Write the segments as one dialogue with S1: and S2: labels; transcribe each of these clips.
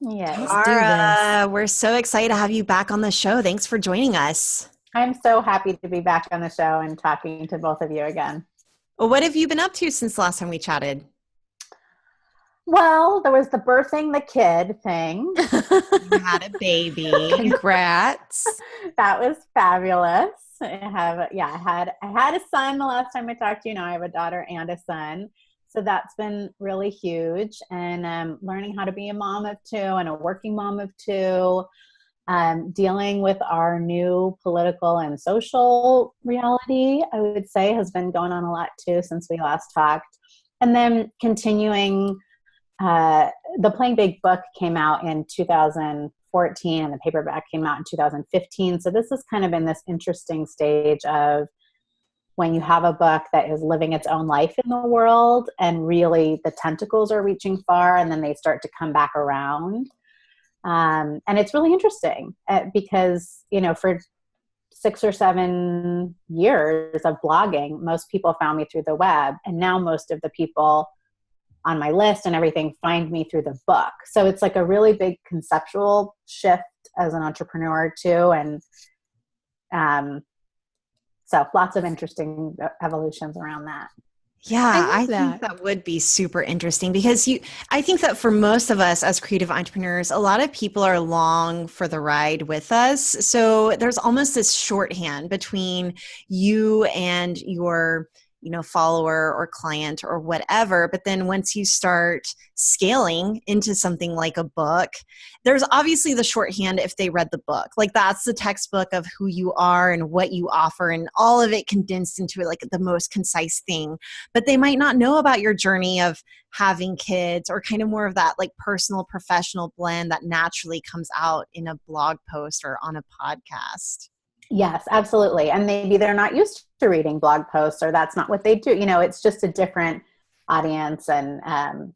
S1: Yay.
S2: Let's do this.
S3: Mara, we're so excited to have you back on the show. Thanks for joining us.
S1: I'm so happy to be back on the show and talking to both of you again.
S3: Well, what have you been up to since the last time we chatted?
S1: Well, there was the birthing the kid thing.
S3: You had a baby.
S2: Congrats.
S1: That was fabulous. I had a son the last time I talked to you. Now I have a daughter and a son. So that's been really huge. And learning how to be a mom of two and a working mom of two, dealing with our new political and social reality, I would say, has been going on a lot too since we last talked. And then continuing, the Playing Big book came out in 2014 and the paperback came out in 2015. So this has kind of been this interesting stage of when you have a book that is living its own life in the world and really the tentacles are reaching far and then they start to come back around. And it's really interesting because, for 6 or 7 years of blogging, most people found me through the web. And now most of the people on my list and everything find me through the book. So it's like a really big conceptual shift as an entrepreneur too. And so lots of interesting evolutions around that.
S3: Yeah, I
S2: that.
S3: think that would be super interesting because I think that for most of us as creative entrepreneurs, a lot of people are along for the ride with us. So there's almost this shorthand between you and your follower or client or whatever. But then once you start scaling into something like a book, there's obviously the shorthand if they read the book. Like that's the textbook of who you are and what you offer and all of it condensed into like the most concise thing. But they might not know about your journey of having kids or kind of more of that like personal professional blend that naturally comes out in a blog post or on a podcast.
S1: Yes, absolutely. And maybe they're not used to reading blog posts or that's not what they do. It's just a different audience and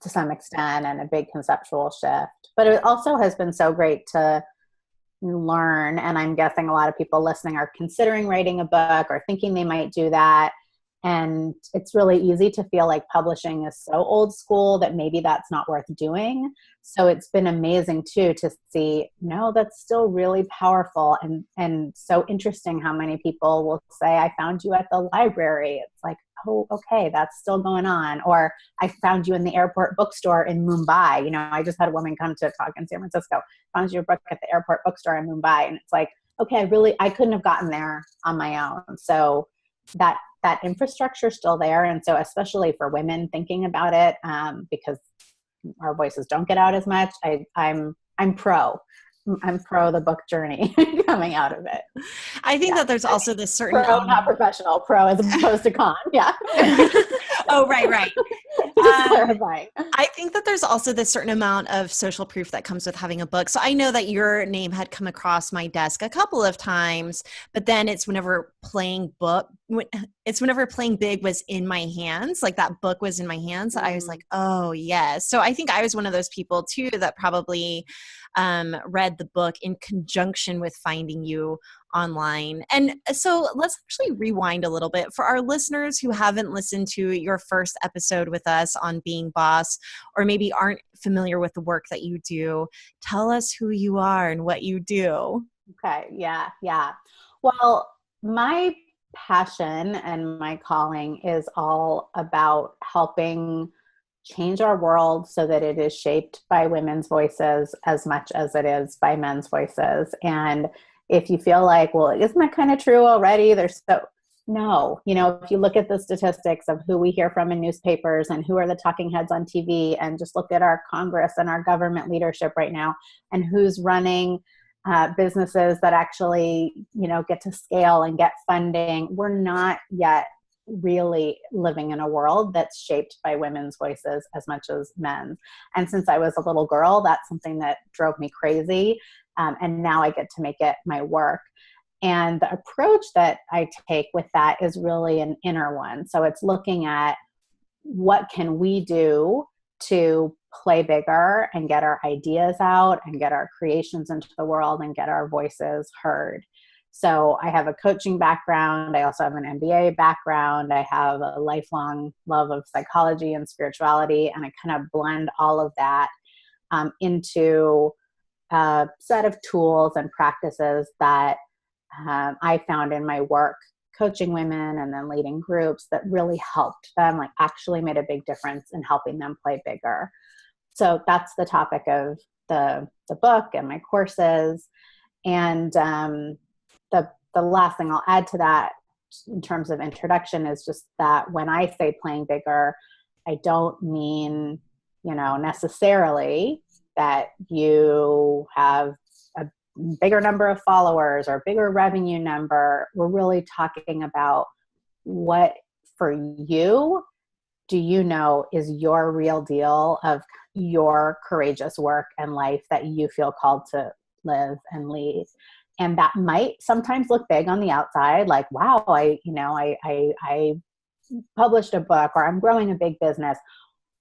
S1: to some extent and a big conceptual shift. But it also has been so great to learn. And I'm guessing a lot of people listening are considering writing a book or thinking they might do that. And it's really easy to feel like publishing is so old school that maybe that's not worth doing. So it's been amazing too to see, no, that's still really powerful and so interesting how many people will say, I found you at the library. It's like, oh, okay, that's still going on. Or I found you in the airport bookstore in Mumbai. I just had a woman come to talk in San Francisco, found your book at the airport bookstore in Mumbai. And it's like, okay, I couldn't have gotten there on my own. So that infrastructure is still there. And so especially for women thinking about it, because our voices don't get out as much, I'm pro the book journey coming out of it.
S3: I think that there's also this certain
S1: pro, not professional, pro as opposed to con. Yeah.
S3: Oh, right.
S1: Just clarifying.
S3: I think that there's also this certain amount of social proof that comes with having a book. So I know that your name had come across my desk a couple of times, but then it's whenever Playing Big was in my hands, like that book was in my hands, I was like, oh yes. So I think I was one of those people too that probably read the book in conjunction with finding you online. And so let's actually rewind a little bit for our listeners who haven't listened to your first episode with us on Being Boss, or maybe aren't familiar with the work that you do. Tell us who you are and what you do.
S1: Okay. Yeah. Well, my passion and my calling is all about helping change our world so that it is shaped by women's voices as much as it is by men's voices. And if you feel like, well, isn't that kind of true already? No, if you look at the statistics of who we hear from in newspapers and who are the talking heads on TV, and just look at our Congress and our government leadership right now and who's running businesses that actually, get to scale and get funding, we're not yet really living in a world that's shaped by women's voices as much as men's. And since I was a little girl, that's something that drove me crazy. And now I get to make it my work. And the approach that I take with that is really an inner one. So it's looking at what can we do to play bigger and get our ideas out and get our creations into the world and get our voices heard. So I have a coaching background. I also have an MBA background. I have a lifelong love of psychology and spirituality, and I kind of blend all of that into a set of tools and practices that I found in my work coaching women and then leading groups that really helped them, like actually made a big difference in helping them play bigger. So that's the topic of the book and my courses. And the last thing I'll add to that in terms of introduction is just that when I say playing bigger, I don't mean, necessarily that you have a bigger number of followers or bigger revenue number. We're really talking about what for you do you know is your real deal of your courageous work and life that you feel called to live and lead. And that might sometimes look big on the outside, like, wow, I published a book or I'm growing a big business.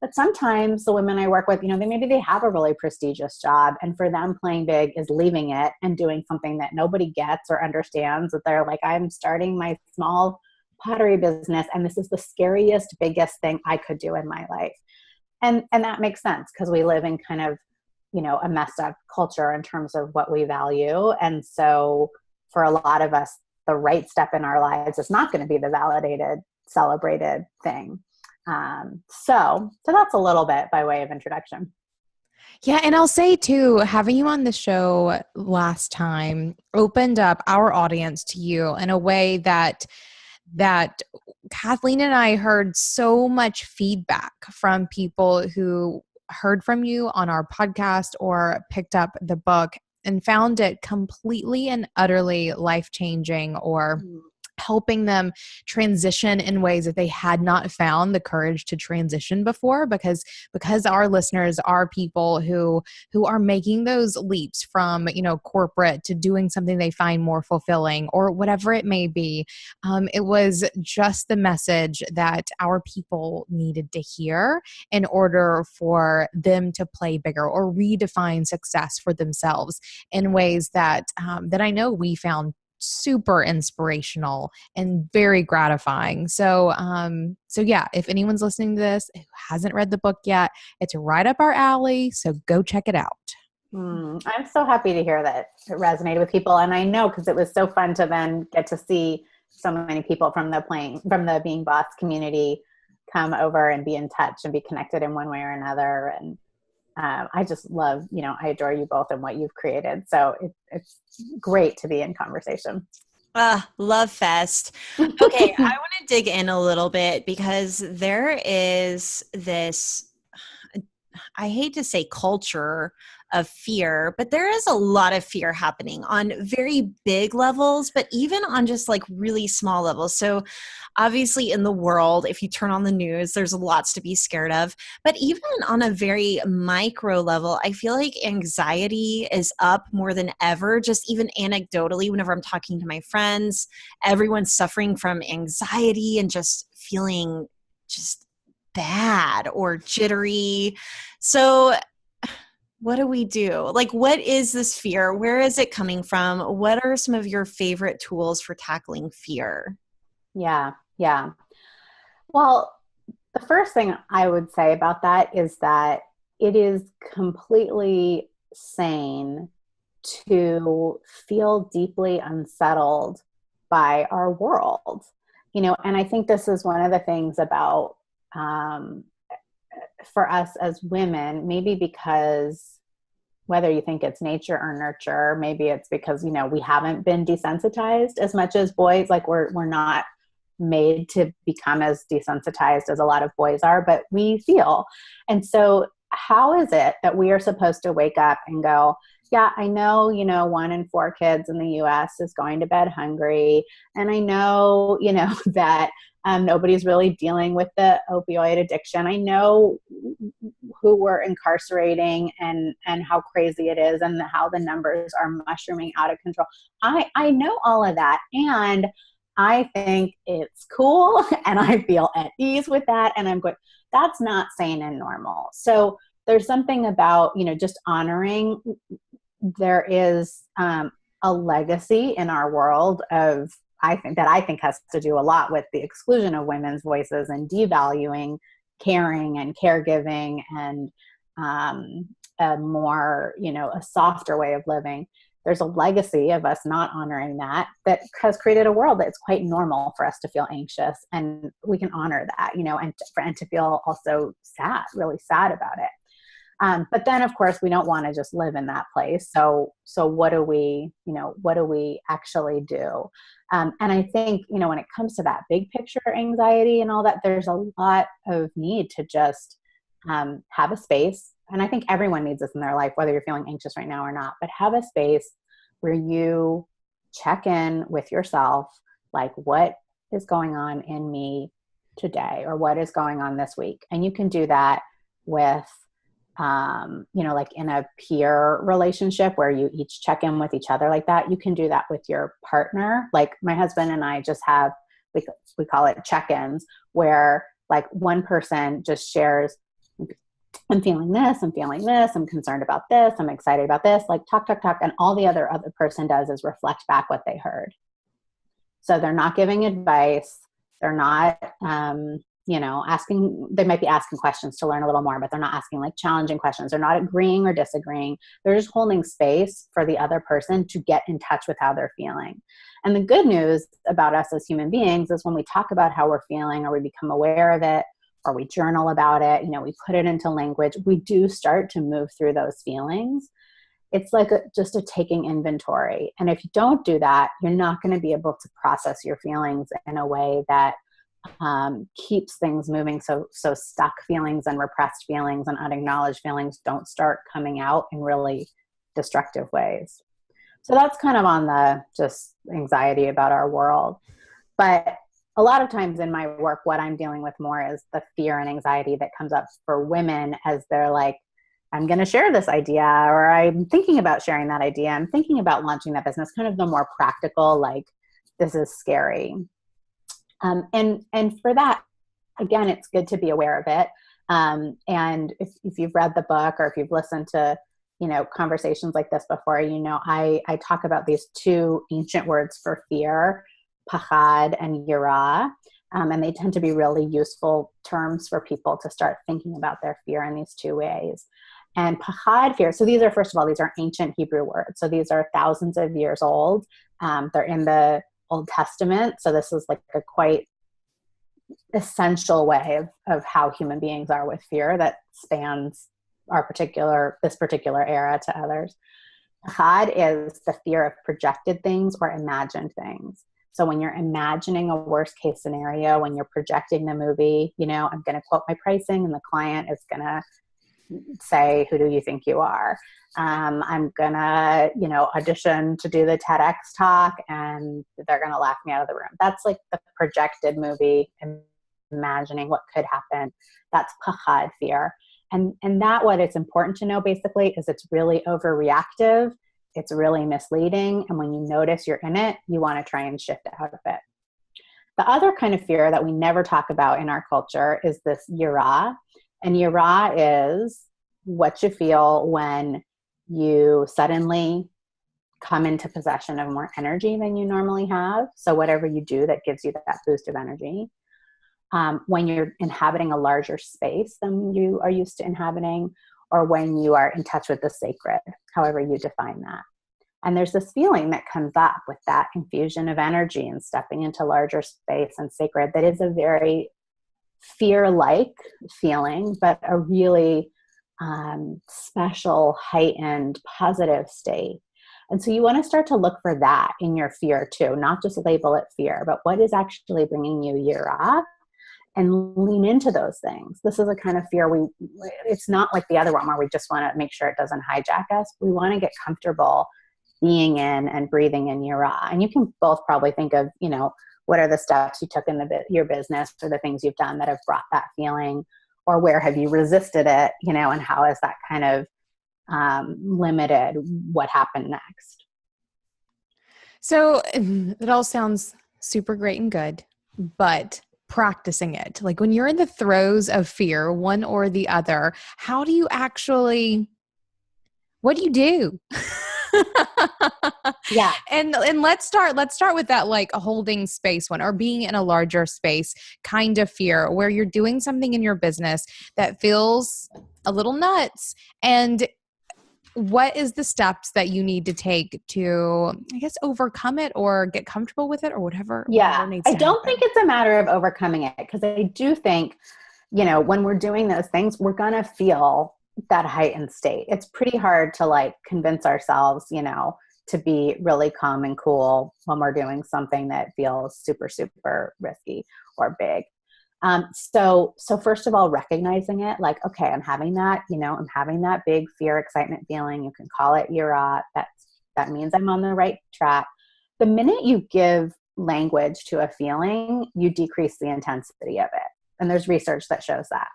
S1: But sometimes the women I work with, maybe they have a really prestigious job, and for them playing big is leaving it and doing something that nobody gets or understands, that they're like, I'm starting my small pottery business and this is the scariest, biggest thing I could do in my life. And that makes sense because we live in kind of, a messed up culture in terms of what we value. And so for a lot of us, the right step in our lives is not going to be the validated, celebrated thing. So that's a little bit by way of introduction.
S2: Yeah. And I'll say too, having you on the show last time opened up our audience to you in a way that Kathleen and I heard so much feedback from people who heard from you on our podcast or picked up the book and found it completely and utterly life-changing or helping them transition in ways that they had not found the courage to transition before, because our listeners are people who are making those leaps from, corporate to doing something they find more fulfilling or whatever it may be. It was just the message that our people needed to hear in order for them to play bigger or redefine success for themselves in ways that I know we found super inspirational and very gratifying. So yeah, if anyone's listening to this who hasn't read the book yet, it's right up our alley. So go check it out.
S1: I'm so happy to hear that it resonated with people. And I know, because it was so fun to then get to see so many people from the Being Boss community come over and be in touch and be connected in one way or another. And I just love, I adore you both and what you've created. So it's great to be in conversation.
S3: Love fest. Okay, I want to dig in a little bit because there is this, I hate to say culture of fear, but there is a lot of fear happening on very big levels, but even on just like really small levels. So obviously in the world, if you turn on the news, there's lots to be scared of, but even on a very micro level, I feel like anxiety is up more than ever. Just even anecdotally, whenever I'm talking to my friends, everyone's suffering from anxiety and just feeling just bad or jittery. So what do we do? Like, what is this fear? Where is it coming from? What are some of your favorite tools for tackling fear?
S1: Yeah. Well, the first thing I would say about that is that it is completely sane to feel deeply unsettled by our world, and I think this is one of the things about for us as women, maybe because whether you think it's nature or nurture, maybe it's because, we haven't been desensitized as much as boys. Like we're not made to become as desensitized as a lot of boys are, but we feel. And so how is it that we are supposed to wake up and go, yeah, I know, 1 in 4 kids in the US is going to bed hungry. And I know, that nobody's really dealing with the opioid addiction. I know who we're incarcerating and how crazy it is and how the numbers are mushrooming out of control. I know all of that. And I think it's cool and I feel at ease with that. And I'm going, that's not sane and normal. So there's something about, just honoring there is a legacy in our world of, I think has to do a lot with the exclusion of women's voices and devaluing caring and caregiving and a more, a softer way of living. There's a legacy of us not honoring that has created a world that's quite normal for us to feel anxious, and we can honor that, and to feel also sad, really sad about it. But then of course we don't want to just live in that place. So what do we actually do? And I think, when it comes to that big picture anxiety and all that, there's a lot of need to just have a space. And I think everyone needs this in their life, whether you're feeling anxious right now or not, but have a space where you check in with yourself, like, what is going on in me today, or what is going on this week? And you can do that with, like in a peer relationship where you each check in with each other like that. You can do that with your partner. Like my husband and I just have, we call it check-ins, where like one person just shares, I'm feeling this, I'm concerned about this, I'm excited about this, like talk. And all the other person does is reflect back what they heard. So they're not giving advice. They're not, asking, they might be asking questions to learn a little more, but they're not asking like challenging questions. They're not agreeing or disagreeing. They're just holding space for the other person to get in touch with how they're feeling. And the good news about us as human beings is when we talk about how we're feeling, or we become aware of it, or we journal about it, we put it into language, we do start to move through those feelings. It's like just a taking inventory. And if you don't do that, you're not going to be able to process your feelings in a way that keeps things moving. So stuck feelings and repressed feelings and unacknowledged feelings don't start coming out in really destructive ways. So that's kind of on the just anxiety about our world. But a lot of times in my work, what I'm dealing with more is the fear and anxiety that comes up for women as they're like, I'm going to share this idea, or I'm thinking about sharing that idea. I'm thinking about launching that business, kind of the more practical, like, this is scary. And for that, again, it's good to be aware of it. And if you've read the book, or if you've listened to, conversations like this before, I talk about these two ancient words for fear, pachad and yira, and they tend to be really useful terms for people to start thinking about their fear in these two ways. And pachad, fear, so these are ancient Hebrew words. So these are thousands of years old. They're in the Old Testament. So this is like a quite essential way of how human beings are with fear that spans this particular era to others. Pachad is the fear of projected things or imagined things. So when you're imagining a worst case scenario, when you're projecting the movie, I'm going to quote my pricing and the client is going to say, who do you think you are? I'm going to, audition to do the TEDx talk and they're going to laugh me out of the room. That's like the projected movie, imagining what could happen. That's pachad, fear. And that what it's important to know basically is it's really overreactive. It's really misleading. And when you notice you're in it, you want to try and shift out of it. The other kind of fear that we never talk about in our culture is this yira. And yira is what you feel when you suddenly come into possession of more energy than you normally have. So whatever you do that gives you that boost of energy. When you're inhabiting a larger space than you are used to inhabiting, or when you are in touch with the sacred, however you define that. And there's this feeling that comes up with that infusion of energy and stepping into larger space and sacred that is a very fear-like feeling, but a really special, heightened, positive state. And so you want to start to look for that in your fear too, not just label it fear, but what is actually bringing you yira, and lean into those things. This is a kind of fear it's not like the other one where we just want to make sure it doesn't hijack us. We want to get comfortable being in and breathing in yira. And you can both probably think of, what are the steps you took in your business, or the things you've done that have brought that feeling, or where have you resisted it, and how has that kind of limited what happened next.
S2: So it all sounds super great and good, but practicing it, like when you're in the throes of fear, one or the other, what do you do?
S1: Yeah.
S2: And let's start with that, like a holding space one, or being in a larger space kind of fear, where you're doing something in your business that feels a little nuts, and what is the steps that you need to take to, I guess, overcome it or get comfortable with it or whatever needs
S1: I
S2: to
S1: don't
S2: happen?
S1: think it's a matter of overcoming it, because I do think, when we're doing those things, we're going to feel that heightened state. It's pretty hard to like convince ourselves, to be really calm and cool when we're doing something that feels super, super risky or big. So first of all, recognizing it, like, okay, I'm having that, I'm having that big fear, excitement feeling. You can call it yara. That means I'm on the right track. The minute you give language to a feeling, you decrease the intensity of it. And there's research that shows that.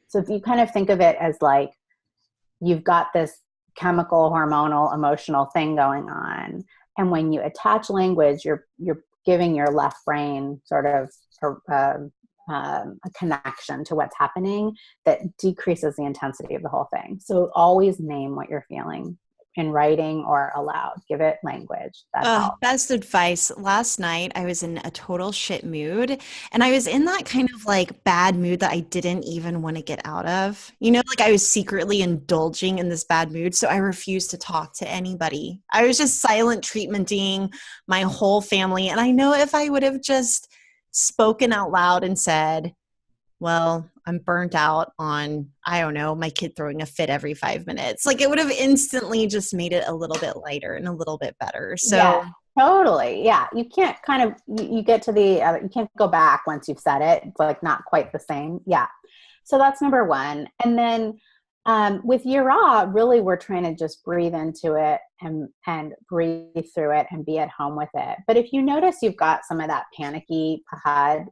S1: So if you kind of think of it as like, you've got this chemical, hormonal, emotional thing going on. And when you attach language, you're giving your left brain sort of a connection to what's happening that decreases the intensity of the whole thing. So always name what you're feeling in writing or aloud. Give it language. That helps.
S3: Best advice. Last night, I was in a total shit mood, and I was in that kind of like bad mood that I didn't even want to get out of. Like I was secretly indulging in this bad mood, so I refused to talk to anybody. I was just silent treatmenting my whole family, and I know if I would have just spoken out loud and said, well, I'm burnt out on, I don't know, my kid throwing a fit every 5 minutes. Like it would have instantly just made it a little bit lighter and a little bit better. So
S1: yeah, totally. Yeah. You can't you get to you can't go back once you've said it. It's like not quite the same. Yeah. So that's number one. And then with Yara, really, we're trying to just breathe into it and breathe through it and be at home with it. But if you notice you've got some of that panicky pahad,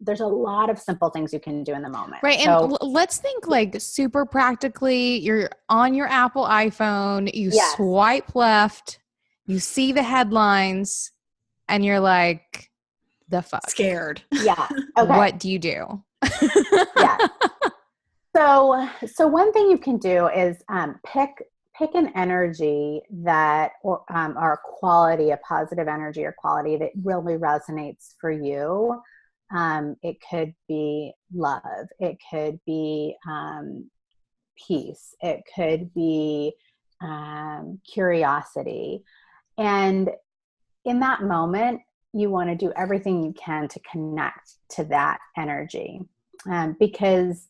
S1: there's a lot of simple things you can do in the moment.
S2: Right. And let's think like super practically. You're on your Apple iPhone, you swipe left, you see the headlines, and you're like, the fuck?
S3: Scared.
S1: Yeah. Okay.
S2: What do you do?
S1: Yeah. So one thing you can do is pick an energy that, or a quality, a positive energy or quality that really resonates for you. It could be love. It could be peace. It could be curiosity. And in that moment, you want to do everything you can to connect to that energy, because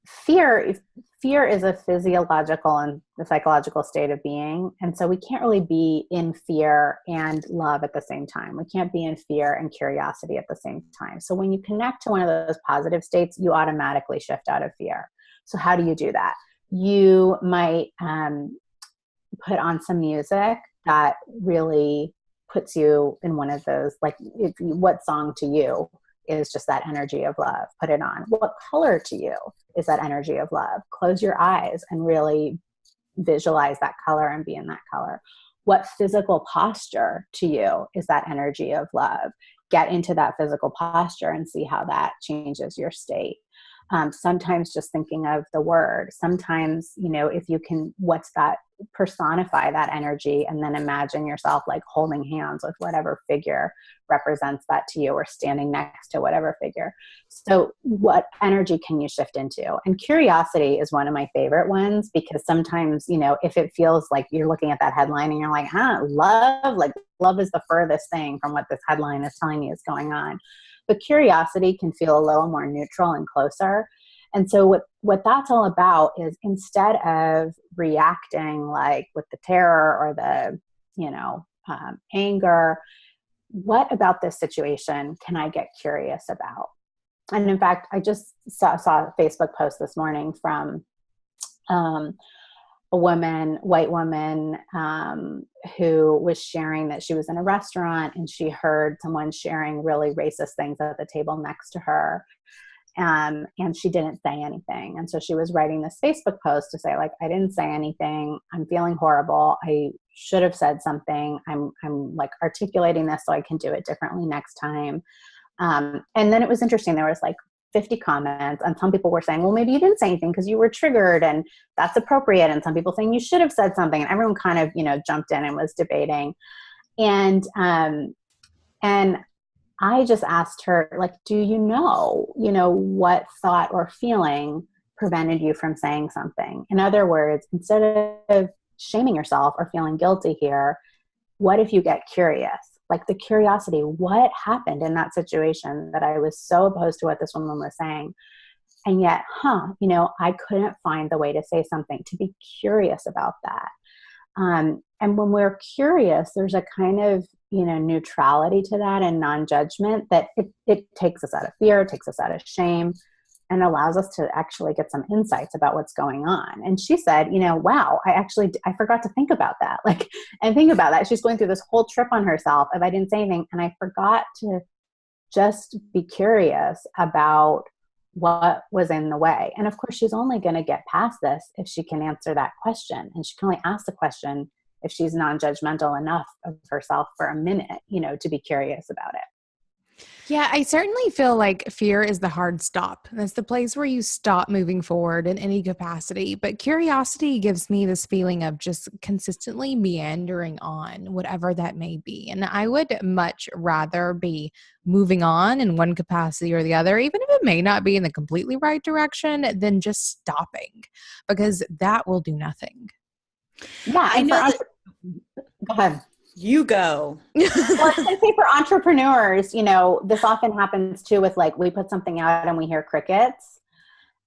S1: fear is a physiological and the psychological state of being. And so we can't really be in fear and love at the same time. We can't be in fear and curiosity at the same time. So when you connect to one of those positive states, you automatically shift out of fear. So how do you do that? You might put on some music that really puts you in one of those, like what song to you is just that energy of love? Put it on. What color to you is that energy of love? Close your eyes and really visualize that color and be in that color. What physical posture to you is that energy of love? Get into that physical posture and see how that changes your state. Sometimes just thinking of the word. Sometimes, if you can, what's that, personify that energy and then imagine yourself like holding hands with whatever figure represents that to you, or standing next to whatever figure. So what energy can you shift into? And curiosity is one of my favorite ones, because sometimes, if it feels like you're looking at that headline and you're like, love is the furthest thing from what this headline is telling me is going on. But curiosity can feel a little more neutral and closer. And so what that's all about is, instead of reacting like with the terror or the, anger, what about this situation can I get curious about? And in fact, I just saw a Facebook post this morning from a white woman, who was sharing that she was in a restaurant and she heard someone sharing really racist things at the table next to her. And she didn't say anything. And so she was writing this Facebook post to say, like, I didn't say anything. I'm feeling horrible. I should have said something. I'm like articulating this so I can do it differently next time. And then it was interesting. There was like 50 comments, and some people were saying, well, maybe you didn't say anything because you were triggered and that's appropriate. And some people saying you should have said something, and everyone kind of, jumped in and was debating. And I just asked her, like, do you know what thought or feeling prevented you from saying something? In other words, instead of shaming yourself or feeling guilty here. What if you get curious? Like the curiosity, what happened in that situation that I was so opposed to what this woman was saying? And yet, I couldn't find the way to say something, to be curious about that. And when we're curious, there's a kind of, neutrality to that and non-judgment that it takes us out of fear, it takes us out of shame, and allows us to actually get some insights about what's going on. And she said, wow, I forgot to think about that. And think about that. She's going through this whole trip on herself if I didn't say anything. And I forgot to just be curious about what was in the way. And of course, she's only going to get past this if she can answer that question. And she can only ask the question if she's non-judgmental enough of herself for a minute, to be curious about it.
S2: Yeah, I certainly feel like fear is the hard stop. That's the place where you stop moving forward in any capacity. But curiosity gives me this feeling of just consistently meandering on, whatever that may be. And I would much rather be moving on in one capacity or the other, even if it may not be in the completely right direction, than just stopping, because that will do nothing.
S1: Yeah,
S3: I know that.
S1: Go ahead.
S3: You go.
S1: Well, I was going to say for entrepreneurs, this often happens too with we put something out and we hear crickets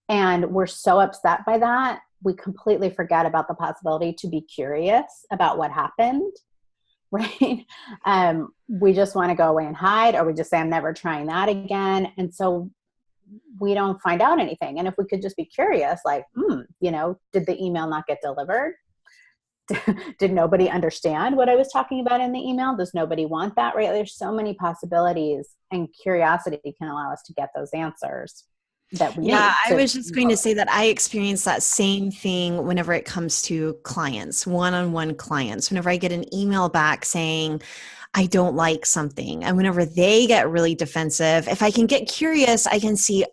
S1: and we're so upset by that. We completely forget about the possibility to be curious about what happened, right? We just want to go away and hide, or we just say, I'm never trying that again. And so we don't find out anything. And if we could just be curious, did the email not get delivered? Did nobody understand what I was talking about in the email? Does nobody want that, right? There's so many possibilities, and curiosity can allow us to get those answers that we need.
S3: Yeah, I was just going to say that I experience that same thing whenever it comes to clients, one-on-one clients. Whenever I get an email back saying, I don't like something, and whenever they get really defensive, if I can get curious, I can see,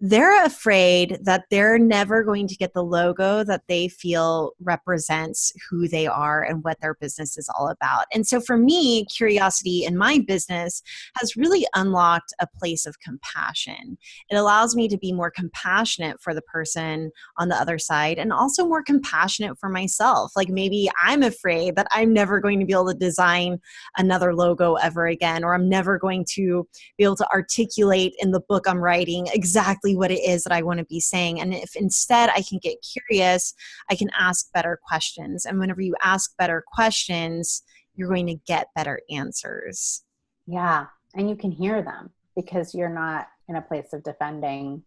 S3: they're afraid that they're never going to get the logo that they feel represents who they are and what their business is all about. And so for me, curiosity in my business has really unlocked a place of compassion. It allows me to be more compassionate for the person on the other side, and also more compassionate for myself. Like maybe I'm afraid that I'm never going to be able to design another logo ever again, or I'm never going to be able to articulate in the book I'm writing exactly what it is that I want to be saying. And if instead I can get curious, I can ask better questions. And whenever you ask better questions, you're going to get better answers.
S1: Yeah. And you can hear them because you're not in a place of defending,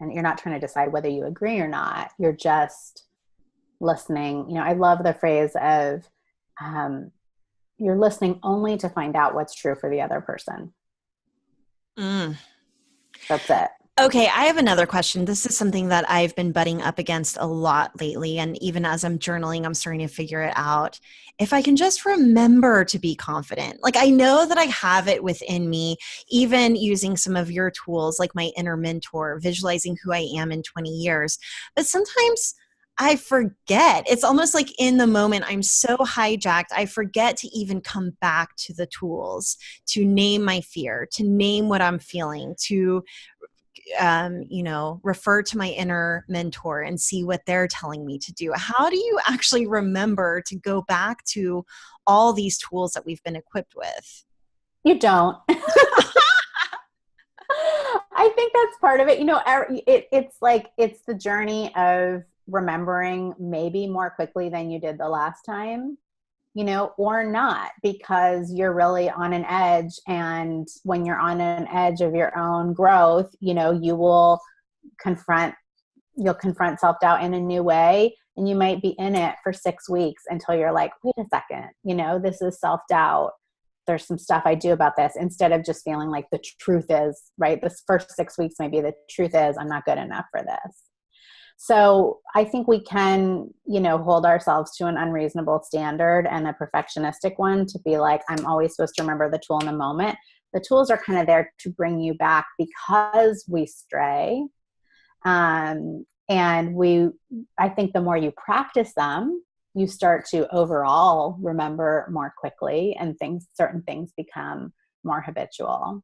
S1: and you're not trying to decide whether you agree or not. You're just listening. I love the phrase of you're listening only to find out what's true for the other person. That's it.
S3: Okay, I have another question. This is something that I've been butting up against a lot lately. And even as I'm journaling, I'm starting to figure it out. If I can just remember to be confident, I know that I have it within me, even using some of your tools, like my inner mentor, visualizing who I am in 20 years. But sometimes I forget. It's almost like in the moment, I'm so hijacked, I forget to even come back to the tools, to name my fear, to name what I'm feeling, to refer to my inner mentor and see what they're telling me to do. How do you actually remember to go back to all these tools that we've been equipped with?
S1: You don't. I think that's part of it. It's the journey of remembering maybe more quickly than you did the last time, or not, because you're really on an edge. And when you're on an edge of your own growth, you'll confront self-doubt in a new way. And you might be in it for 6 weeks until you're like, wait a second, this is self-doubt. There's some stuff I do about this, instead of just feeling like the truth is, right? This first 6 weeks, maybe the truth is I'm not good enough for this. So I think we can, hold ourselves to an unreasonable standard and a perfectionistic one, to be like, I'm always supposed to remember the tool in the moment. The tools are kind of there to bring you back because we stray. And I think the more you practice them, you start to overall remember more quickly, and certain things become more habitual.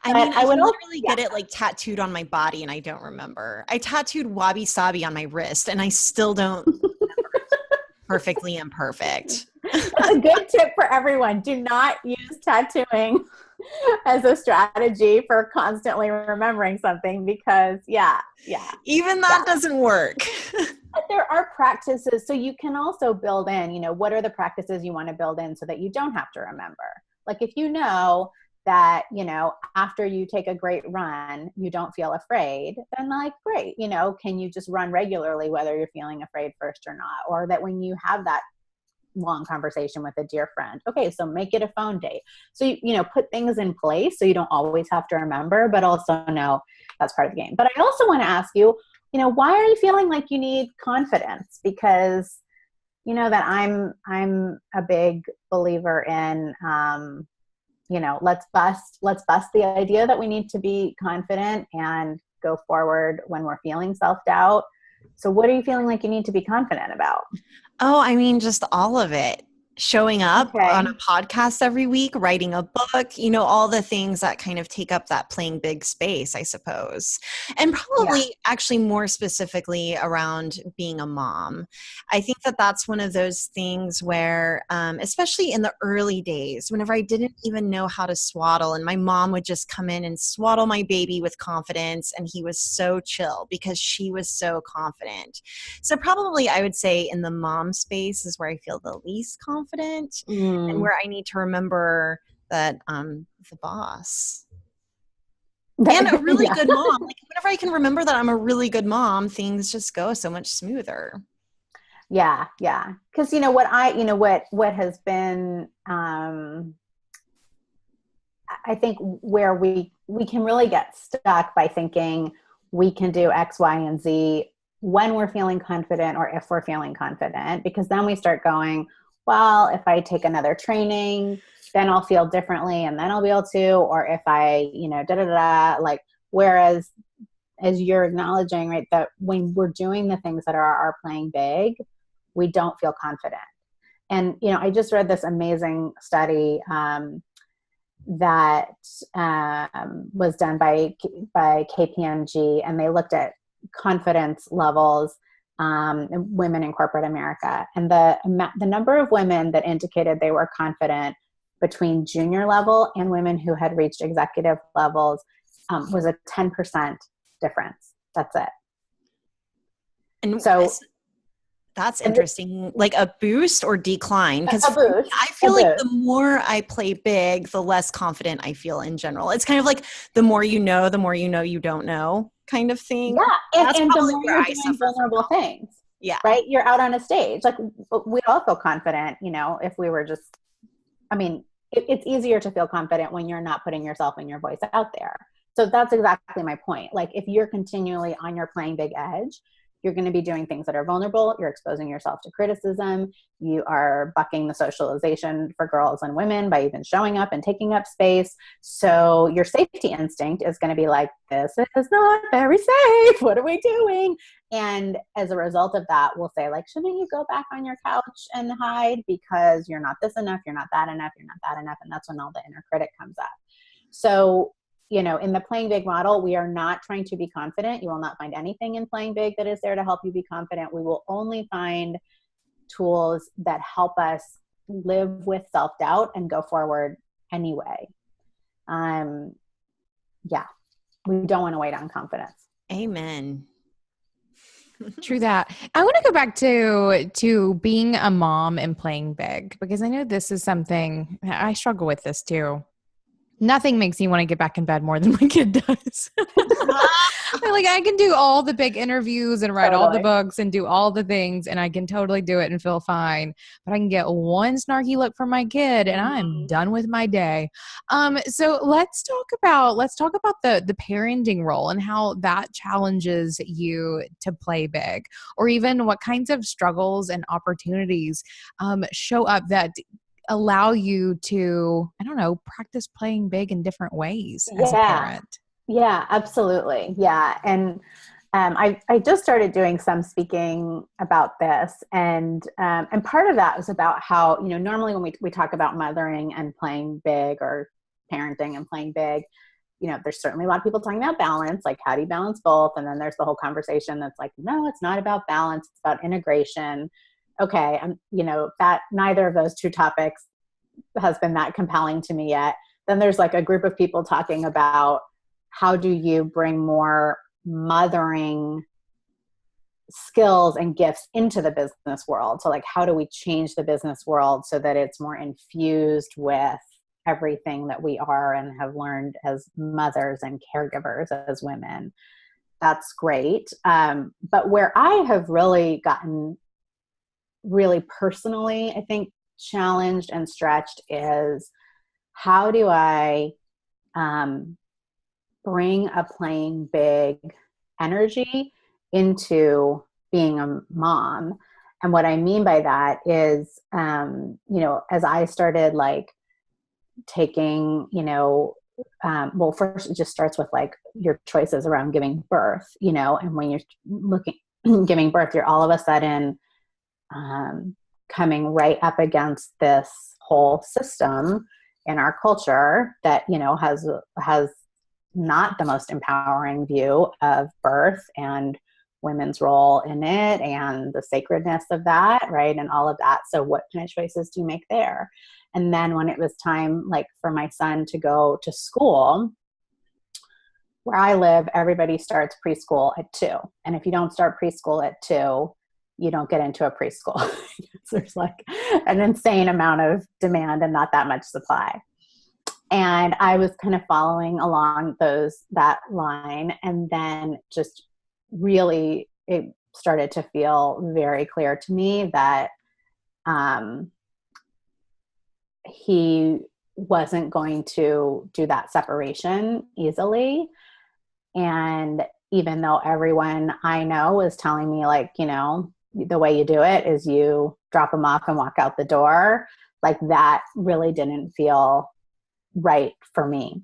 S3: I mean, I would literally get it tattooed on my body and I don't remember. I tattooed wabi sabi on my wrist and I still don't remember. perfectly imperfect.
S1: That's a good tip for everyone. Do not use tattooing as a strategy for constantly remembering something because
S3: Even that doesn't work.
S1: But there are practices. So you can also build in, what are the practices you want to build in so that you don't have to remember? Like if you know that, after you take a great run, you don't feel afraid, then like, great, can you just run regularly, whether you're feeling afraid first or not? Or that when you have that long conversation with a dear friend, okay, so make it a phone date. So, put things in place so you don't always have to remember, but also know that's part of the game. But I also want to ask you, why are you feeling like you need confidence? Because that I'm a big believer in, let's bust the idea that we need to be confident and go forward when we're feeling self-doubt. So what are you feeling like you need to be confident about?
S3: Oh, I mean, just all of it. Showing up on a podcast every week, writing a book, all the things that kind of take up that playing big space, I suppose. And probably actually more specifically around being a mom. I think that that's one of those things where, especially in the early days, whenever I didn't even know how to swaddle and my mom would just come in and swaddle my baby with confidence, and he was so chill because she was so confident. So probably I would say in the mom space is where I feel the least confident. And where I need to remember that I'm the boss and a really good mom. Like whenever I can remember that I'm a really good mom, things just go so much smoother.
S1: Yeah. Because what has been, I think where we can really get stuck by thinking we can do X, Y, and Z when we're feeling confident or if we're feeling confident, because then we start going, well, if I take another training, then I'll feel differently and then I'll be able to, or if I, like, whereas as you're acknowledging, right, that when we're doing the things that are playing big, we don't feel confident. And, I just read this amazing study that was done by KPMG, and they looked at confidence levels women in corporate America. And the number of women that indicated they were confident between junior level and women who had reached executive levels was a 10% difference. That's it.
S3: And so that's interesting. Like a boost or decline? Because I feel like the more I play big, the less confident I feel in general. It's kind of like the more you know you don't know kind of thing.
S1: Yeah. And the more you're doing vulnerable things.
S3: Yeah.
S1: Right? You're out on a stage. Like we all feel confident, if we were just, it's easier to feel confident when you're not putting yourself and your voice out there. So that's exactly my point. Like if you're continually on your playing big edge, you're going to be doing things that are vulnerable. You're exposing yourself to criticism. You are bucking the socialization for girls and women by even showing up and taking up space. So your safety instinct is going to be like, this is not very safe. What are we doing? And as a result of that, we'll say like, shouldn't you go back on your couch and hide because you're not this enough, you're not that enough, you're not that enough. And that's when all the inner critic comes up. So in the playing big model, we are not trying to be confident. You will not find anything in playing big that is there to help you be confident. We will only find tools that help us live with self-doubt and go forward anyway. We don't want to wait on confidence.
S3: Amen.
S2: True that. I want to go back to being a mom and playing big, because I know this is something I struggle with this too. Nothing makes me want to get back in bed more than my kid does. Like I can do all the big interviews and write all the books and do all the things, and I can totally do it and feel fine. But I can get one snarky look from my kid and I'm done with my day. So let's talk about the parenting role and how that challenges you to play big, or even what kinds of struggles and opportunities show up that allow you to, practice playing big in different ways as a parent.
S1: Yeah, absolutely. Yeah. And I just started doing some speaking about this, and part of that was about how, normally when we talk about mothering and playing big, or parenting and playing big, there's certainly a lot of people talking about balance, like how do you balance both? And then there's the whole conversation that's like, no, it's not about balance, it's about integration. okay, that neither of those two topics has been that compelling to me yet. Then there's like a group of people talking about how do you bring more mothering skills and gifts into the business world. So like, how do we change the business world so that it's more infused with everything that we are and have learned as mothers and caregivers as women? That's great. But where I have really gotten really personally, I think, challenged and stretched is how do I bring a playing big energy into being a mom. And what I mean by that is, as I started like taking, well, first it just starts with like your choices around giving birth, and when you're looking, giving birth, you're all of a sudden coming right up against this whole system in our culture that, has not the most empowering view of birth and women's role in it and the sacredness of that, right? And all of that. So what kind of choices do you make there? And then when it was time, like for my son to go to school, where I live, everybody starts preschool at 2. And if you don't start preschool at 2, you don't get into a preschool. So there's like an insane amount of demand and not that much supply. And I was kind of following along that line. And then just really, it started to feel very clear to me that he wasn't going to do that separation easily. And even though everyone I know was telling me like, the way you do it is you drop him off and walk out the door, like that really didn't feel right for me.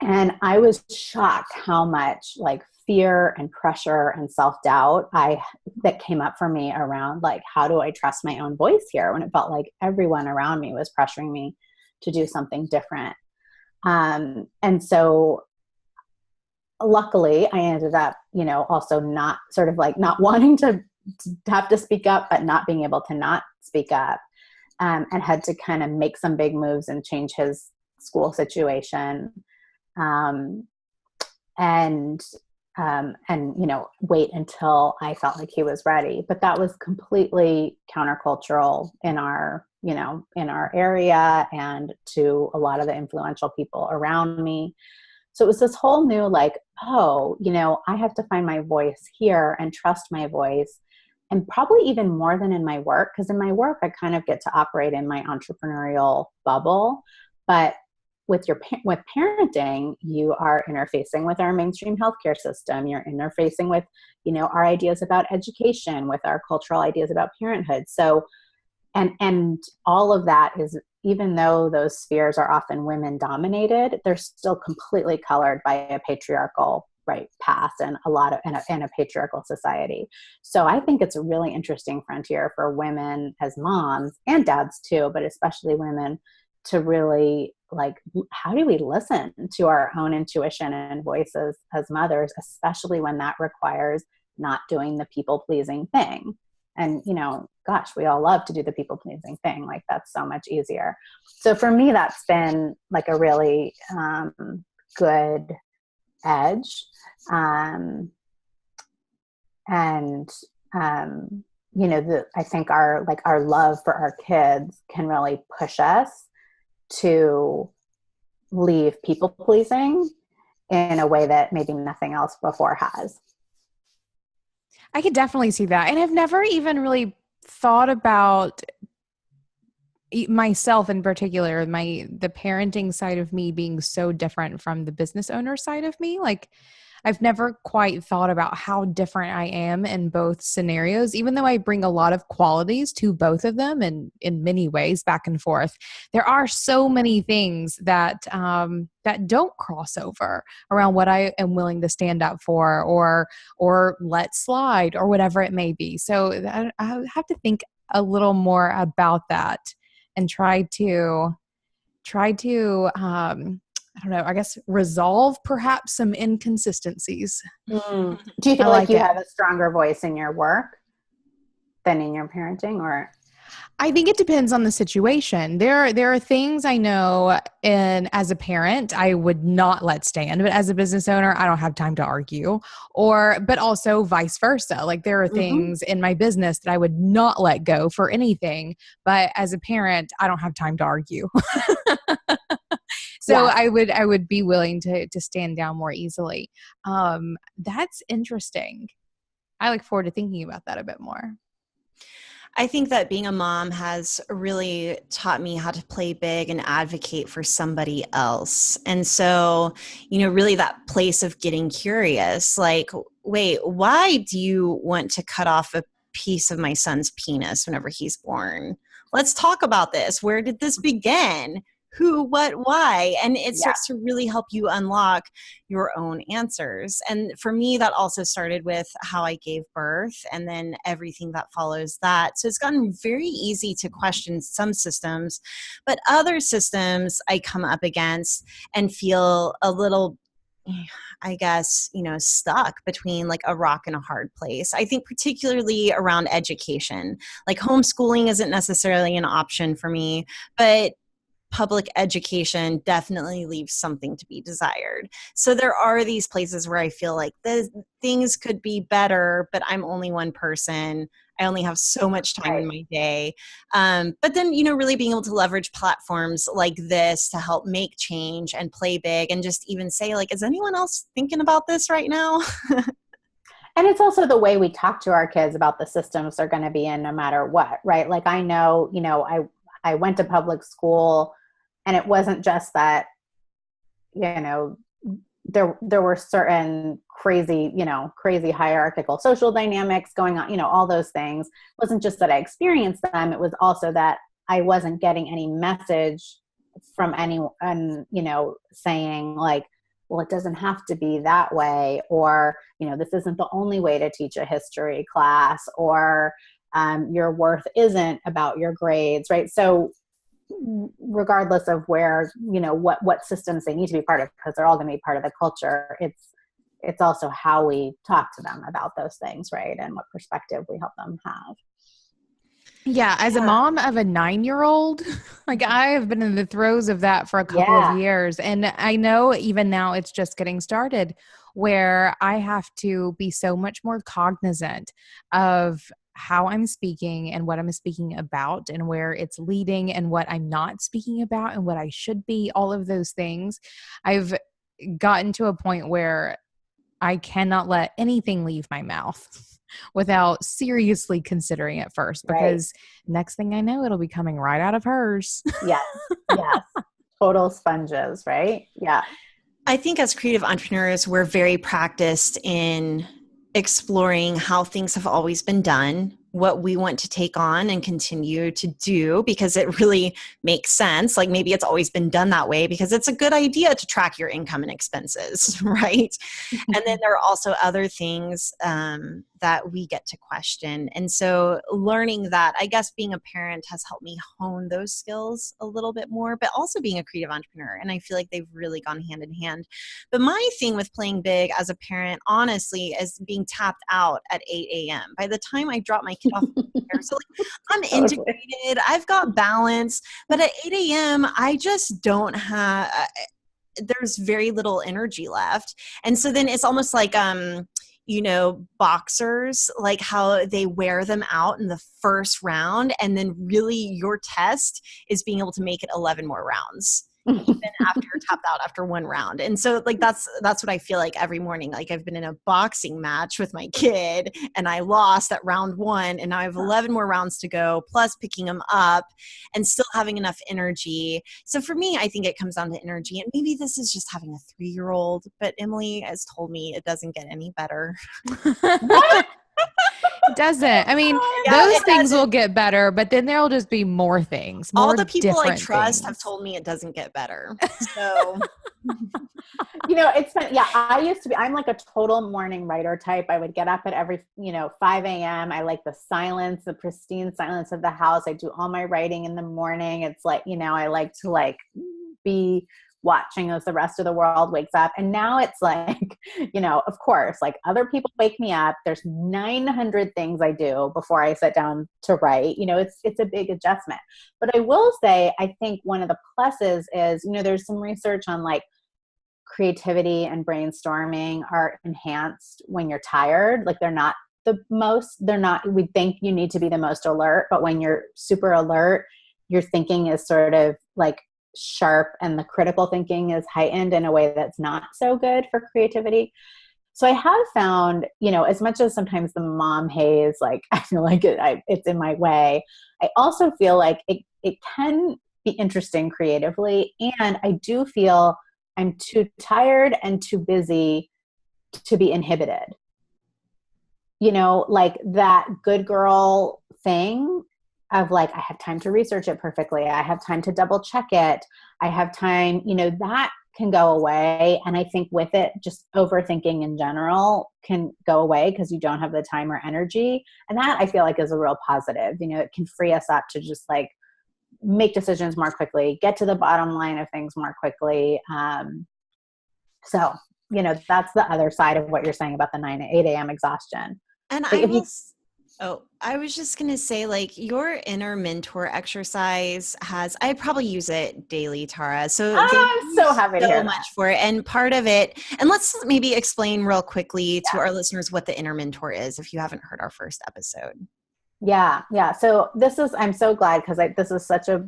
S1: And I was shocked how much like fear and pressure and self-doubt that came up for me around like, how do I trust my own voice here, when it felt like everyone around me was pressuring me to do something different. And so luckily I ended up, also not sort of like not wanting to have to speak up, but not being able to not speak up, and had to kind of make some big moves and change his school situation. And wait until I felt like he was ready. But that was completely countercultural in our area and to a lot of the influential people around me. So it was this whole new like, I have to find my voice here and trust my voice. And probably even more than in my work, because in my work, I kind of get to operate in my entrepreneurial bubble. But with parenting, you are interfacing with our mainstream healthcare system. You're interfacing with, our ideas about education, with our cultural ideas about parenthood. So, and all of that is, even though those spheres are often women dominated, they're still completely colored by a patriarchal past and a patriarchal society. So I think it's a really interesting frontier for women as moms and dads too, but especially women, to really like, how do we listen to our own intuition and voices as mothers, especially when that requires not doing the people-pleasing thing. And, gosh, we all love to do the people-pleasing thing. Like, that's so much easier. So for me, that's been like a really good edge. I think our love for our kids can really push us to leave people pleasing in a way that maybe nothing else before has.
S2: I could definitely see that. And I've never even really thought about myself in particular, the parenting side of me being so different from the business owner side of me. Like, I've never quite thought about how different I am in both scenarios, even though I bring a lot of qualities to both of them and in many ways back and forth. There are so many things that don't cross over around what I am willing to stand up for or let slide or whatever it may be. So I have to think a little more about that and try to I don't know, I guess resolve perhaps some inconsistencies.
S1: Do you feel like you have a stronger voice in your work? than in your parenting, or?
S2: I think it depends on the situation. There are things I know, and as a parent, I would not let stand, but as a business owner, I don't have time to argue. But also vice versa. Like there are
S1: Mm-hmm.
S2: things in my business that I would not let go for anything, but as a parent, I don't have time to argue. So
S1: Yes.
S2: I would be willing to stand down more easily. That's interesting. I look forward to thinking about that a bit more.
S3: I think that being a mom has really taught me how to play big and advocate for somebody else. And so, really that place of getting curious, like, wait, why do you want to cut off a piece of my son's penis whenever he's born? Let's talk about this. Where did this begin? Who, what, why? And it starts to really help you unlock your own answers. And for me, that also started with how I gave birth and then everything that follows that. So it's gotten very easy to question some systems, but other systems I come up against and feel a little, I guess, stuck between like a rock and a hard place. I think particularly around education, like homeschooling isn't necessarily an option for me, but public education definitely leaves something to be desired. So there are these places where I feel like the things could be better, but I'm only one person. I only have so much time in my day. But then, really being able to leverage platforms like this to help make change and play big and just even say like, is anyone else thinking about this right now?
S1: And it's also the way we talk to our kids about the systems they're going to be in no matter what, right? Like I know, I went to public school, and it wasn't just that, there were certain crazy hierarchical social dynamics going on, all those things. It wasn't just that I experienced them. It was also that I wasn't getting any message from anyone, saying like, well, it doesn't have to be that way, or, this isn't the only way to teach a history class, or your worth isn't about your grades, right? So regardless of where, what systems they need to be part of, because they're all going to be part of the culture, it's also how we talk to them about those things, right? And what perspective we help them have.
S2: Yeah, as a mom of a 9-year-old, like I have been in the throes of that for a couple of years. And I know even now it's just getting started, where I have to be so much more cognizant of how I'm speaking and what I'm speaking about and where it's leading and what I'm not speaking about and what I should be, all of those things. I've gotten to a point where I cannot let anything leave my mouth without seriously considering it first, because next thing I know, it'll be coming right out of hers.
S1: Yes. Total sponges, right? Yeah.
S3: I think as creative entrepreneurs, we're very practiced in exploring how things have always been done, what we want to take on and continue to do because it really makes sense. Like maybe it's always been done that way because it's a good idea to track your income and expenses, right? And then there are also other things that we get to question. And so learning that, I guess being a parent has helped me hone those skills a little bit more, but also being a creative entrepreneur. And I feel like they've really gone hand in hand. But my thing with playing big as a parent, honestly, is being tapped out at 8 a.m. By the time I drop my kid off, so like, I'm integrated, I've got balance, but at 8 a.m., I just don't have, there's very little energy left. And so then it's almost like, boxers, like how they wear them out in the first round. And then really your test is being able to make it 11 more rounds. Even after you're tapped out after one round. And so like that's what I feel like every morning. Like I've been in a boxing match with my kid and I lost at round 1 and now I have 11 more rounds to go, plus picking them up and still having enough energy. So for me, I think it comes down to energy, and maybe this is just having a 3-year-old, but Emily has told me it doesn't get any better.
S2: What? It doesn't. I mean, those things will get better, but then there'll just be more things.
S3: All the people I trust have told me it doesn't get better. So,
S1: it's been, I'm like a total morning writer type. I would get up at every, 5 a.m. I like the silence, the pristine silence of the house. I do all my writing in the morning. It's like, I like to be watching as the rest of the world wakes up. And now it's like, of course, like other people wake me up. There's 900 things I do before I sit down to write. It's a big adjustment. But I will say, I think one of the pluses is, there's some research on like creativity and brainstorming are enhanced when you're tired. Like we think you need to be the most alert, but when you're super alert, your thinking is sort of like sharp and the critical thinking is heightened in a way that's not so good for creativity. So I have found, as much as sometimes the mom haze, like I feel like it's in my way, I also feel like it can be interesting creatively. And I do feel I'm too tired and too busy to be inhibited. Like that good girl thing of like, I have time to research it perfectly. I have time to double check it. I have time, that can go away. And I think with it, just overthinking in general can go away because you don't have the time or energy. And that I feel like is a real positive. It can free us up to just like make decisions more quickly, get to the bottom line of things more quickly. So, that's the other side of what you're saying about the 9 to 8 a.m. exhaustion.
S3: And
S1: like
S3: I was just going to say, like, your inner mentor exercise I probably use it daily, Tara. So
S1: I'm so happy to hear
S3: so much
S1: that.
S3: for it. And part of it, and let's maybe explain real quickly to our listeners what the inner mentor is, if you haven't heard our first episode.
S1: Yeah. Yeah. So I'm so glad because this is such a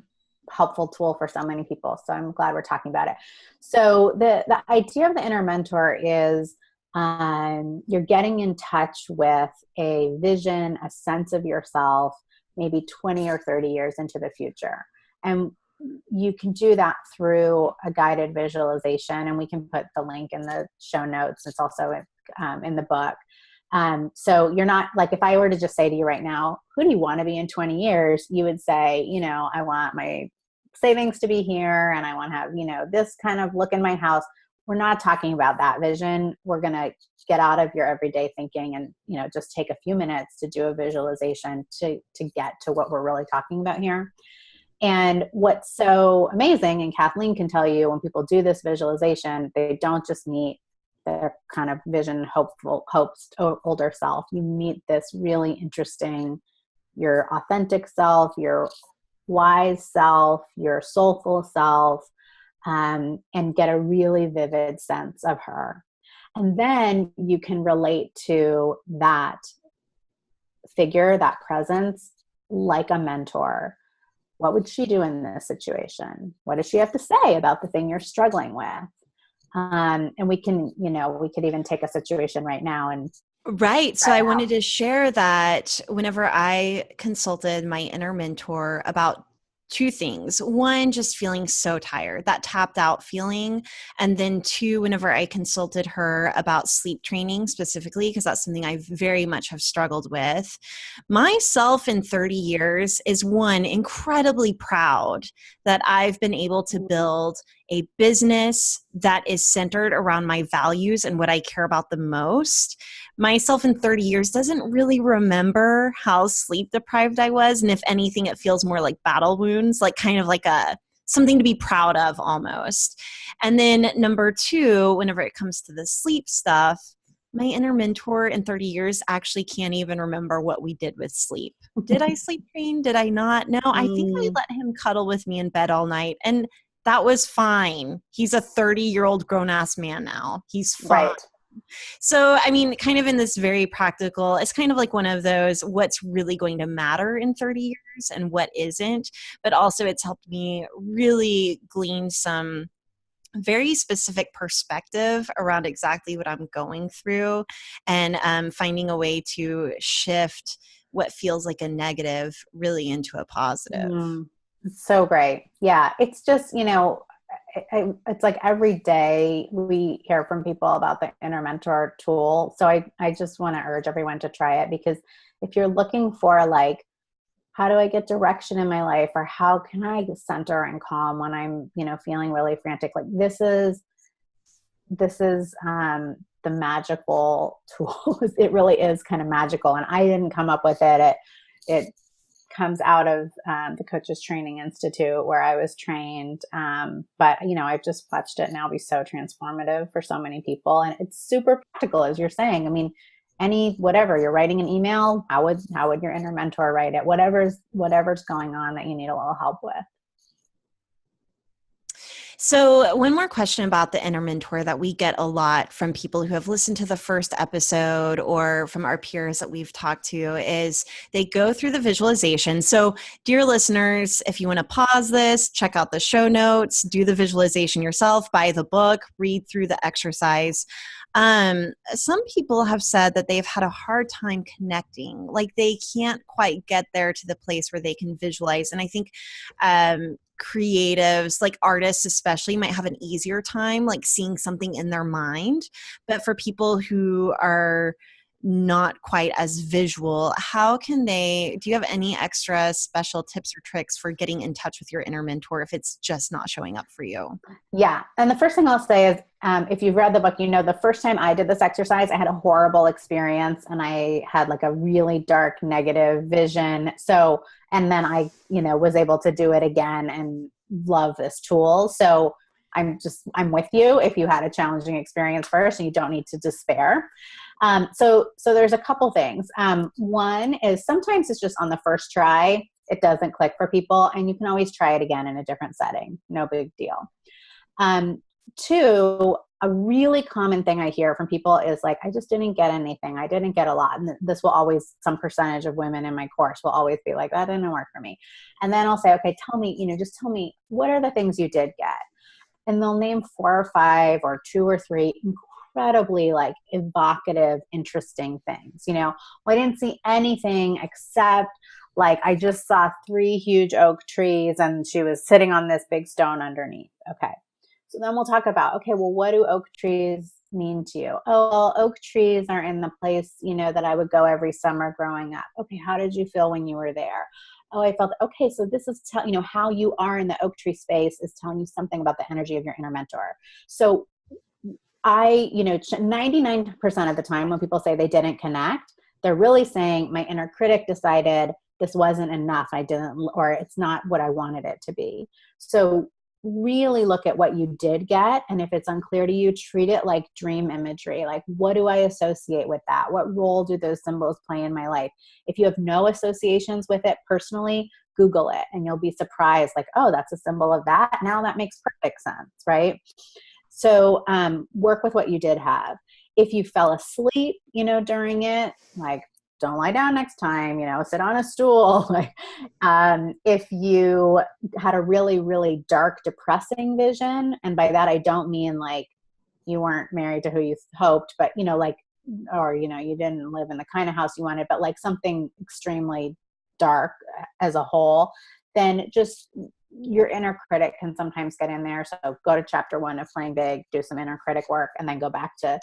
S1: helpful tool for so many people. So I'm glad we're talking about it. So the idea of the inner mentor is you're getting in touch with a vision, a sense of yourself, maybe 20 or 30 years into the future. And you can do that through a guided visualization. And we can put the link in the show notes. It's also in the book. So you're not like, if I were to just say to you right now, who do you want to be in 20 years? You would say, I want my savings to be here and I want to have, this kind of look in my house. We're not talking about that vision. We're going to get out of your everyday thinking and, just take a few minutes to do a visualization to get to what we're really talking about here. And what's so amazing, and Kathleen can tell you, when people do this visualization, they don't just meet their kind of vision, hopes, older self. You meet this really interesting, your authentic self, your wise self, your soulful self, and get a really vivid sense of her. And then you can relate to that figure, that presence, like a mentor. What would she do in this situation? What does she have to say about the thing you're struggling with? And we can, we could even take a situation right now and
S3: right. So I wanted to share that whenever I consulted my inner mentor about two things. One, just feeling so tired, that tapped out feeling. And then two, whenever I consulted her about sleep training specifically, because that's something I very much have struggled with. Myself in 30 years is one, incredibly proud that I've been able to build a business that is centered around my values and what I care about the most. Myself in 30 years doesn't really remember how sleep deprived I was. And if anything, it feels more like battle wounds, like kind of like something to be proud of almost. And then number two, whenever it comes to the sleep stuff, my inner mentor in 30 years actually can't even remember what we did with sleep. Did I sleep train? Did I not? No, I think I let him cuddle with me in bed all night. And that was fine. He's a 30-year-old grown-ass man now. He's fine. Right. So, I mean, kind of in this very practical, it's kind of like one of those, what's really going to matter in 30 years and what isn't. But also it's helped me really glean some very specific perspective around exactly what I'm going through and finding a way to shift what feels like a negative really into a positive.
S1: So great. Yeah. It's just, it's like every day we hear from people about the inner mentor tool. So I just want to urge everyone to try it, because if you're looking for like, how do I get direction in my life, or how can I center and calm when I'm, feeling really frantic? Like this is the magical tool. It really is kind of magical. And I didn't come up with it. It comes out of the Coaches Training Institute where I was trained. But, I've just watched it now be so transformative for so many people. And it's super practical, as you're saying. I mean, whatever you're writing an email, how would your inner mentor write it? Whatever's going on that you need a little help with.
S3: So one more question about the inner mentor that we get a lot from people who have listened to the first episode or from our peers that we've talked to is they go through the visualization. So dear listeners, if you want to pause this, check out the show notes, do the visualization yourself, buy the book, read through the exercise. Some people have said that they've had a hard time connecting, like they can't quite get there to the place where they can visualize. And I think, creatives, like artists especially, might have an easier time like seeing something in their mind. But for people who are not quite as visual, do you have any extra special tips or tricks for getting in touch with your inner mentor if it's just not showing up for you?
S1: Yeah. And the first thing I'll say is, if you've read the book, the first time I did this exercise, I had a horrible experience and I had like a really dark negative vision. So, and then I, was able to do it again and love this tool. So I'm with you if you had a challenging experience first and you don't need to despair. So there's a couple things. One is sometimes it's just on the first try, it doesn't click for people and you can always try it again in a different setting. No big deal. Two, a really common thing I hear from people is like, I just didn't get anything. I didn't get a lot. And this will always, some percentage of women in my course will always be like, that didn't work for me. And then I'll say, okay, just tell me, what are the things you did get? And they'll name 4 or 5 or 2 or 3 incredibly like evocative, interesting things. Well, I didn't see anything except like, I just saw 3 huge oak trees and she was sitting on this big stone underneath. Okay. So then we'll talk about, okay, well, what do oak trees mean to you? Oh, well, oak trees are in the place, that I would go every summer growing up. Okay. How did you feel when you were there? Oh, I felt, okay, so this is, how you are in the oak tree space is telling you something about the energy of your inner mentor. So 99% of the time when people say they didn't connect, they're really saying my inner critic decided this wasn't enough. Or it's not what I wanted it to be. So really look at what you did get. And if it's unclear to you, treat it like dream imagery. Like, what do I associate with that? What role do those symbols play in my life? If you have no associations with it personally, Google it and you'll be surprised. Like, oh, that's a symbol of that. Now that makes perfect sense, right? So work with what you did have. If you fell asleep, during it, like, don't lie down next time, sit on a stool. If you had a really, really dark, depressing vision, and by that I don't mean like you weren't married to who you hoped, but or you didn't live in the kind of house you wanted, but like something extremely dark as a whole, then just your inner critic can sometimes get in there. So go to chapter 1 of Playing Big, do some inner critic work, and then go back to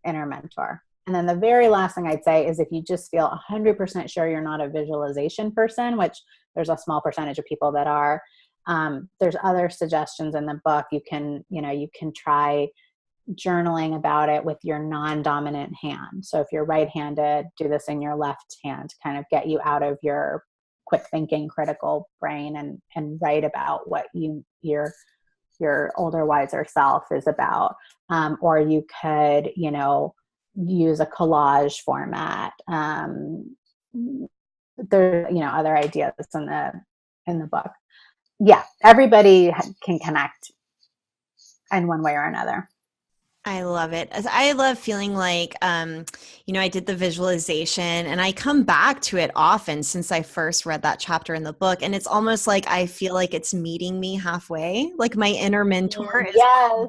S1: inner mentor. And then the very last thing I'd say is if you just feel 100% sure you're not a visualization person, which there's a small percentage of people that are, there's other suggestions in the book. You can try journaling about it with your non-dominant hand. So if you're right-handed, do this in your left hand to kind of get you out of your quick thinking, critical brain and write about what your older, wiser self is about. Or you could, use a collage format. There, other ideas in the book. Yeah, everybody can connect in one way or another.
S3: I love it. I love feeling like, I did the visualization and I come back to it often since I first read that chapter in the book. And it's almost like I feel like it's meeting me halfway. Like my inner mentor is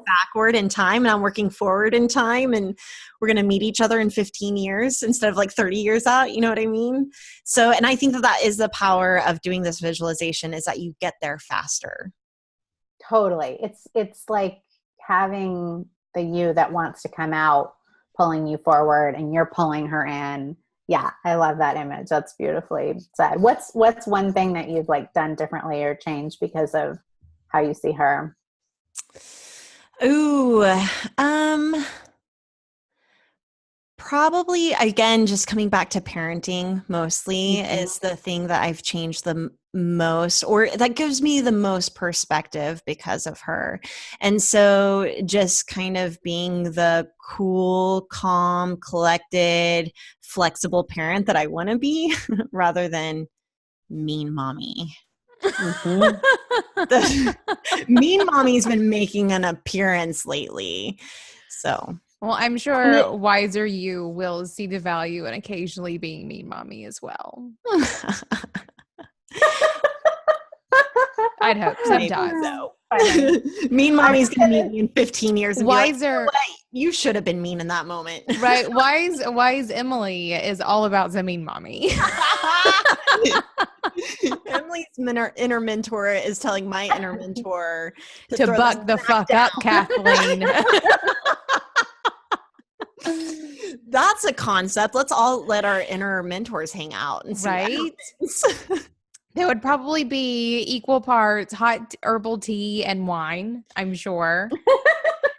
S3: backward in time and I'm working forward in time. And we're going to meet each other in 15 years instead of like 30 years out. You know what I mean? So, and I think that is the power of doing this visualization is that you get there faster.
S1: Totally. It's like having the you that wants to come out pulling you forward and you're pulling her in. Yeah, I love that image. That's beautifully said. What's one thing that you've like done differently or changed because of how you see her?
S3: Ooh, Probably, again, just coming back to parenting mostly is the thing that I've changed the most, or that gives me the most perspective because of her. And so just kind of being the cool, calm, collected, flexible parent that I want to be rather than mean mommy. The mean mommy's been making an appearance lately. So
S2: Well, I'm sure wiser you will see the value in occasionally being mean mommy as well. I'd hope sometimes.
S3: So. Mean mommy's gonna meet me in 15 years and
S2: wiser,
S3: be like, you should have been mean in that moment.
S2: Right. Wise Emily is all about the mean mommy.
S3: Emily's inner mentor is telling my inner mentor
S2: to buck the fuck down. Up, Kathleen.
S3: That's a concept. Let's all let our inner mentors hang out and see
S2: right. There would probably be equal parts hot herbal tea and wine, I'm sure.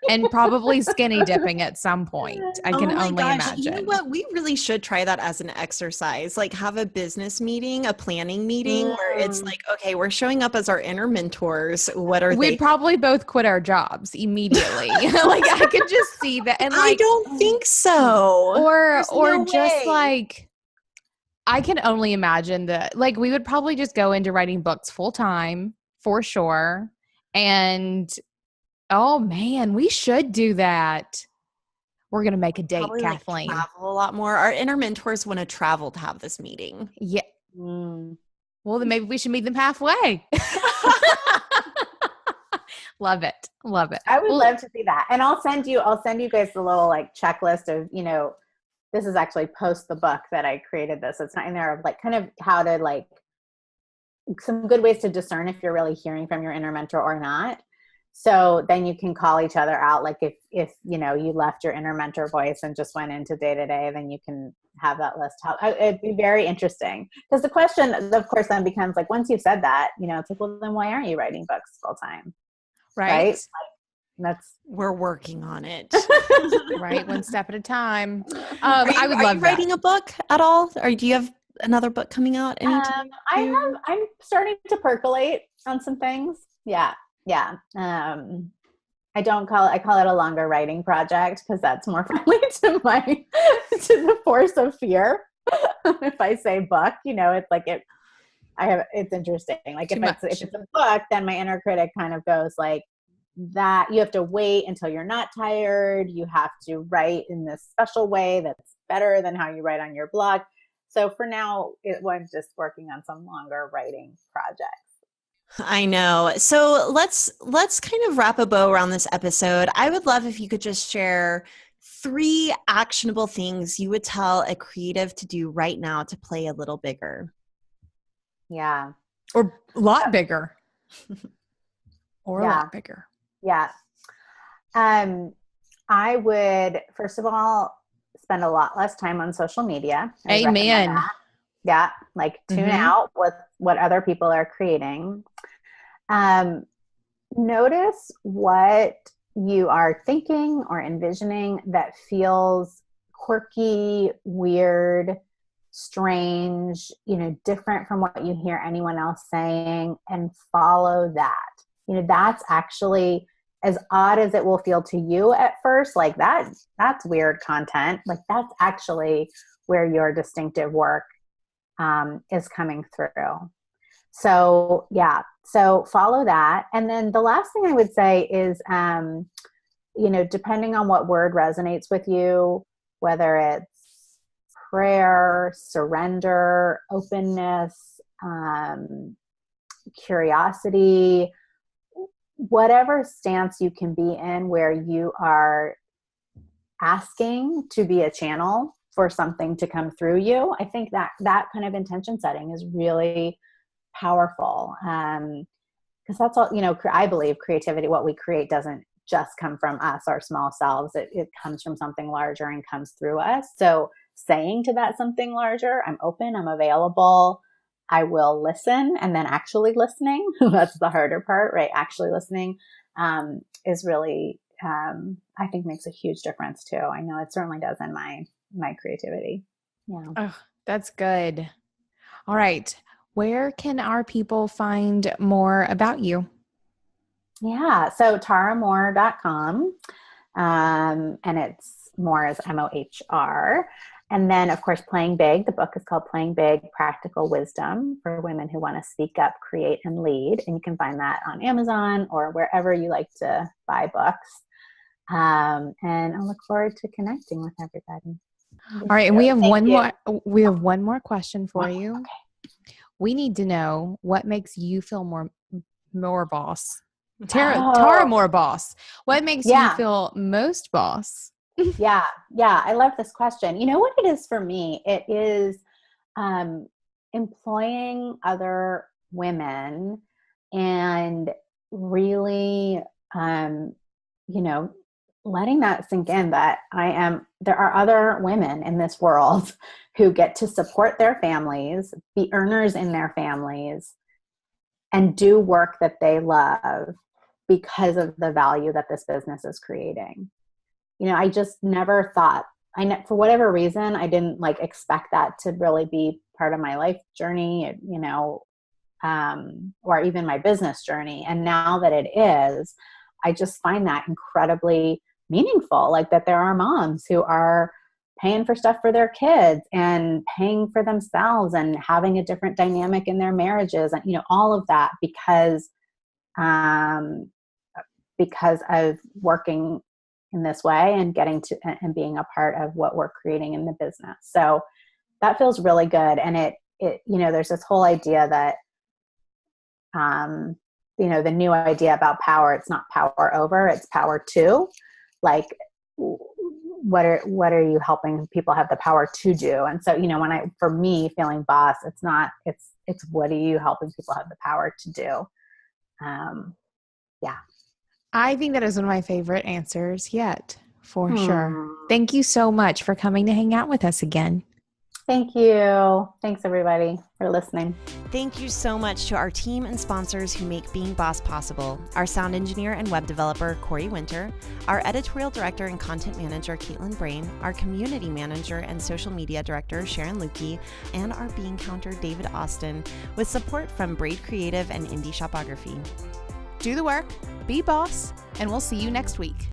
S2: And probably skinny dipping at some point. I can only imagine.
S3: You know what? We really should try that as an exercise. Like have a business meeting, a planning meeting where it's like, okay, we're showing up as our inner mentors. What are
S2: We'd probably both quit our jobs immediately. Like I could just see that. And like,
S3: I don't think so.
S2: Or no just way. Like, I can only imagine that. Like we would probably just go into writing books full time for sure. And oh man, we should do that. We're going to make a date, probably Kathleen.
S3: Like travel a lot more. Our inner mentors want to travel to have this meeting.
S2: Yeah. Well, then maybe we should meet them halfway. Love it. Love it.
S1: I would love to see that. And I'll send you guys the little like checklist of, this is actually post the book that I created this. It's not in there of like kind of how to like some good ways to discern if you're really hearing from your inner mentor or not. So then you can call each other out. Like if you left your inner mentor voice and just went into day to day, then you can have that list. It'd be very interesting. Because the question, of course, then becomes like, once you've said that, it's like, well, then why aren't you writing books full time? Right? Like,
S3: we're working on it.
S2: Right. One step at a time.
S3: I would love writing a book at all? Or do you have another book coming out anytime?
S1: I'm starting to percolate on some things. Yeah. Yeah. I call it a longer writing project because that's more friendly to the force of fear. If I say book, it's like it's interesting. Like if it's a book, then my inner critic kind of goes like that. You have to wait until you're not tired. You have to write in this special way that's better than how you write on your blog. So for now, I'm just working on some longer writing projects.
S3: I know. So let's kind of wrap a bow around this episode. I would love if you could just share 3 actionable things you would tell a creative to do right now to play a little bigger.
S1: Yeah.
S2: Or a lot bigger. Or a lot bigger.
S1: Yeah. I would, first of all, spend a lot less time on social media.
S2: Amen.
S1: Yeah. Like tune out with what other people are creating. Notice what you are thinking or envisioning that feels quirky, weird, strange, different from what you hear anyone else saying, and follow that. That's actually, as odd as it will feel to you at first, like that's weird content. Like that's actually where your distinctive work is coming through. So so follow that. And then the last thing I would say is, depending on what word resonates with you, whether it's prayer, surrender, openness, curiosity, whatever stance you can be in where you are asking to be a channel for something to come through you, I think that kind of intention setting is really powerful. Because that's all, I believe creativity, what we create doesn't just come from us, our small selves. It comes from something larger and comes through us. So saying to that something larger, I'm open, I'm available, I will listen, and then actually listening, that's the harder part, right? Actually listening is really, I think makes a huge difference too. I know it certainly does in my my creativity. Yeah.
S2: Oh, that's good. All right. Where can our people find more about you?
S1: Yeah. So taramohr.com. And it's Mohr is Mohr. And then, of course, Playing Big. The book is called Playing Big, Practical Wisdom for Women Who Want to Speak Up, Create, and Lead. And you can find that on Amazon or wherever you like to buy books. And I look forward to connecting with everybody.
S2: All right. And we have
S1: Thank you.
S2: we have one more question for you.
S1: Okay.
S2: We need to know what makes you feel more boss.
S1: Oh.
S2: Tara Mohr boss. What makes you feel most boss?
S1: Yeah. I love this question. You know what it is for me? It is employing other women and really, letting that sink in that there are other women in this world who get to support their families, be earners in their families, and do work that they love because of the value that this business is creating. I just never thought, for whatever reason, I didn't expect that to really be part of my life journey, or even my business journey. And now that it is, I just find that incredibly meaningful, that there are moms who are paying for stuff for their kids and paying for themselves and having a different dynamic in their marriages and, all of that because of working in this way and getting to and being a part of what we're creating in the business. So that feels really good. And it there's this whole idea that, the new idea about power, it's not power over, it's power to. What are you helping people have the power to do? And so, for me, feeling boss, it's what are you helping people have the power to do? Yeah.
S2: I think that is one of my favorite answers yet, for sure. Thank you so much for coming to hang out with us again.
S1: Thank you. Thanks, everybody, for listening.
S3: Thank you so much to our team and sponsors who make Being Boss possible. Our sound engineer and web developer, Corey Winter, our editorial director and content manager, Caitlin Brain, our community manager and social media director, Sharon Lukey, and our bean counter, David Austin, with support from Braid Creative and Indie Shopography.
S2: Do the work, be boss, and we'll see you next week.